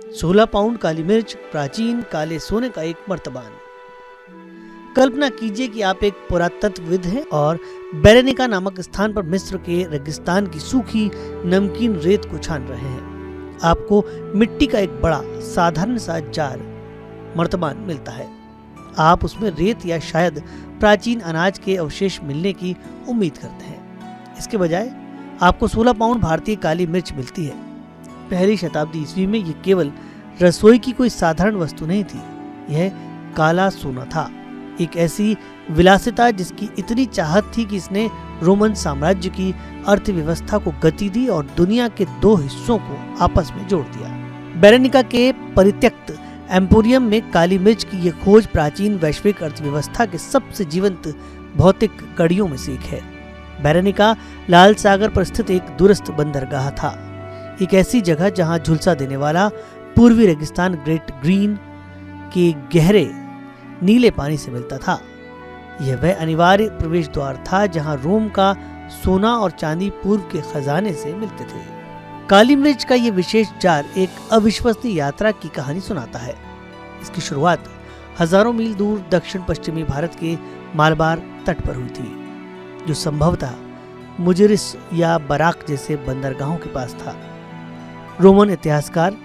16 pound काली मिर्च, प्राचीन काले सोने का एक मर्तबान। कल्पना कीजिए कि आप एक पुरातत्वविद हैं और बेरेनिका नामक स्थान पर मिस्र के रेगिस्तान की सूखी नमकीन रेत को छान रहे हैं। आपको मिट्टी का एक बड़ा साधारण सा जार मर्तबान मिलता है। आप उसमें रेत या शायद प्राचीन अनाज के अवशेष मिलने की उम्मीद करते हैं। इसके बजाय आपको 16 पाउंड भारतीय काली मिर्च मिलती है। पहली शताब्दी ईस्वी में यह केवल रसोई की कोई साधारण वस्तु नहीं थी, यह काला सोना था। एक ऐसी विलासिता जिसकी इतनी चाहत थी कि इसने रोमन साम्राज्य की अर्थव्यवस्था को गति दी और दुनिया के दो हिस्सों को आपस में जोड़ दिया। बेरेनिका के परित्यक्त एम्पोरियम में काली मिर्च की यह खोज प्राचीन वैश्विक अर्थव्यवस्था के सबसे जीवंत भौतिक कड़ियों में से एक है। बेरेनिका लाल सागर पर स्थित एक दूरस्थ बंदरगाह था, एक ऐसी जगह जहां झुलसा देने वाला पूर्वी रेगिस्तान ग्रेट ग्रीन के गहरे नीले पानी से मिलता था। यह वह अनिवार्य प्रवेश द्वार था जहां रोम का सोना और चांदी पूर्व के खजाने से मिलते थे। काली मिर्च का यह विशेष जार एक अविश्वसनीय यात्रा की कहानी सुनाता है। इसकी शुरुआत हजारों मील दूर दक्षिण पश्चिमी भारत के मालबार तट पर हुई थी, जो संभवतः मुजरिस या बराक जैसे बंदरगाहों के पास था। रोमन इतिहासकार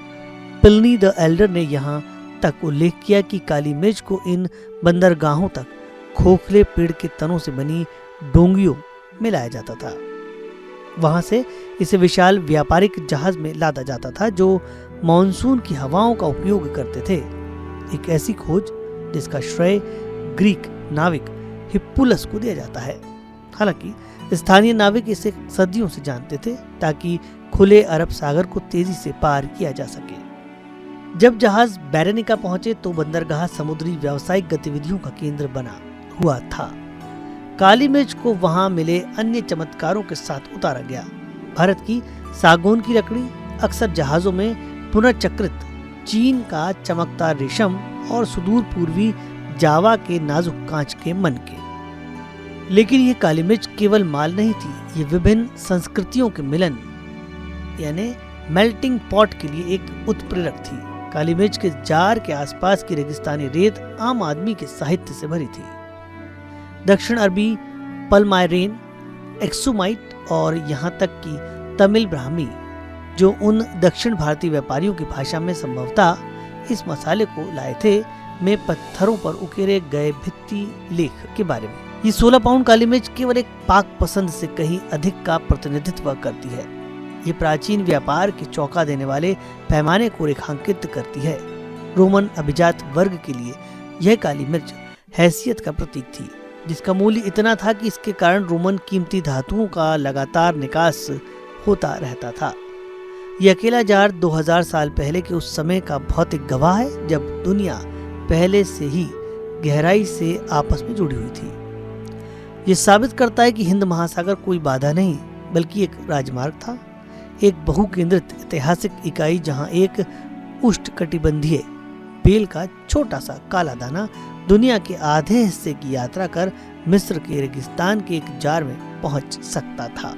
प्लिनी द एल्डर ने यहाँ तक उल्लेख किया कि काली मिर्च को इन बंदरगाहों तक खोखले पेड़ के तनों से बनी डोंगियों में लाया जाता था। वहां से इसे विशाल व्यापारिक जहाज में लादा जाता था जो मानसून की हवाओं का उपयोग करते थे। एक ऐसी खोज जिसका श्रेय ग्रीक नाविक हिप्पुलस को दिया जाता है। हालांकि स्थानीय नाविक इसे सदियों से जानते थे ताकि खुले अरब सागर को तेजी से पार किया जा सके। जब जहाज बेरेनिका पहुंचे तो बंदरगाह समुद्री व्यावसायिक गतिविधियों का केंद्र बना हुआ था। काली मिर्च को वहां मिले अन्य चमत्कारों के साथ उतारा गया। भारत की सागौन की लकड़ी, अक्सर जहाजों में पुनर्चक्रित चीन का चमकदार रेशम और सुदूर पूर्वी जावा के नाजुक कांच के मनके। लेकिन यह काली मिर्च केवल माल नहीं थी, ये विभिन्न संस्कृतियों के मिलन यानी मेल्टिंग पॉट के लिए एक उत्प्रेरक थी। काली मिर्च के जार के आसपास की रेगिस्तानी रेत आम आदमी के साहित्य से भरी थी। दक्षिण अरबी पलमायरेन, एक्सुमाइट और यहाँ तक कि तमिल ब्राह्मी, जो उन दक्षिण भारतीय व्यापारियों की भाषा में संभवतः इस मसाले को लाए थे, में पत्थरों पर उकेरे गए भित्ति लेख के बारे में। ये 16 पाउंड काली मिर्च केवल एक पाक पसंद से कहीं अधिक का प्रतिनिधित्व करती है। ये प्राचीन व्यापार के चौंका देने वाले पैमाने को रेखांकित करती है। रोमन अभिजात वर्ग के लिए यह काली मिर्च हैसियत का प्रतीक थी, जिसका मूल्य इतना था कि इसके कारण रोमन कीमती धातुओं का लगातार निकास होता रहता था। यह अकेला जार 2000 साल पहले के उस समय का भौतिक गवाह है जब दुनिया पहले से ही गहराई से आपस में जुड़ी हुई थी। यह साबित करता है कि हिंद महासागर कोई बाधा नहीं बल्कि एक राजमार्ग था, एक बहुकेंद्रित ऐतिहासिक इकाई जहां एक उष्णकटिबंधीय बेल का छोटा सा काला दाना दुनिया के आधे हिस्से की यात्रा कर मिस्र के रेगिस्तान के एक जार में पहुंच सकता था।